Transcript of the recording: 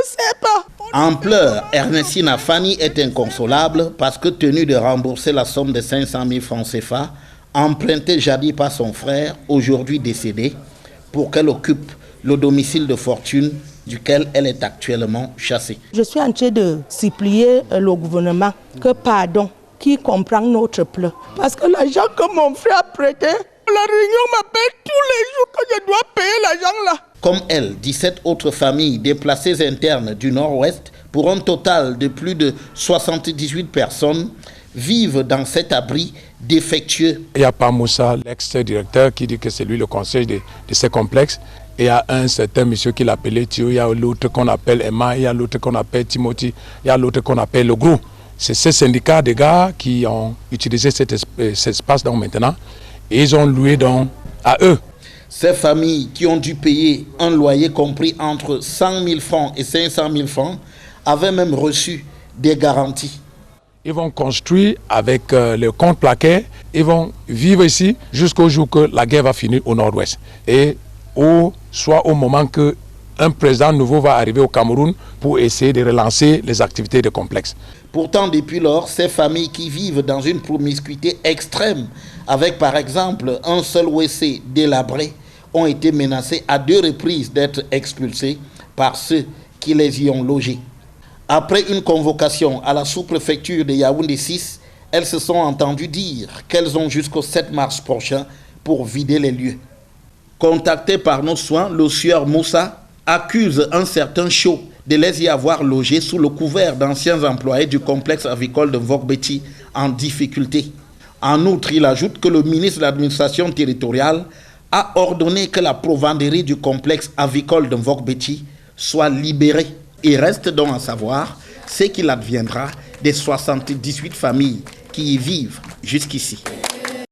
sais pas. En pleurs, Ernestina Fanny est inconsolable parce que tenue de rembourser la somme de 500 000 francs CFA, empruntée jadis par son frère, aujourd'hui décédé, pour qu'elle occupe le domicile de fortune duquel elle est actuellement chassée. Je suis en train de supplier le gouvernement que pardon, qui comprend notre pleur. Parce que l'argent que mon frère a prêté, la réunion m'appelle tous les jours que je dois payer l'argent là. Comme elle, 17 autres familles déplacées internes du Nord-Ouest, pour un total de plus de 78 personnes, vivent dans cet abri défectueux. Il y a pas Moussa, l'ex-directeur, qui dit que c'est lui le conseil de ces complexes. Et il y a un certain monsieur qui l'appelait Thio, il y a l'autre qu'on appelle Emma, il y a l'autre qu'on appelle Timothy, il y a l'autre qu'on appelle le Gros. C'est ces syndicats de gars qui ont utilisé cet espace donc maintenant et ils ont loué donc à eux. Ces familles qui ont dû payer un loyer compris entre 100 000 francs et 500 000 francs avaient même reçu des garanties. Ils vont construire avec le compte plaqué, ils vont vivre ici jusqu'au jour que la guerre va finir au Nord-Ouest. Et soit au moment qu'un président nouveau va arriver au Cameroun pour essayer de relancer les activités de complexe. Pourtant, depuis lors, ces familles qui vivent dans une promiscuité extrême, avec par exemple un seul WC délabré, ont été menacées à 2 reprises d'être expulsées par ceux qui les y ont logées. Après une convocation à la sous-préfecture de Yaoundé 6, elles se sont entendues dire qu'elles ont jusqu'au 7 mars prochain pour vider les lieux. Contacté par nos soins, le sieur Moussa accuse un certain Chaud de les y avoir logés sous le couvert d'anciens employés du complexe avicole de Mvogbeti en difficulté. En outre, il ajoute que le ministre de l'administration territoriale a ordonné que la provendérie du complexe avicole de Mvogbeti soit libérée. Il reste donc à savoir ce qu'il adviendra des 78 familles qui y vivent jusqu'ici.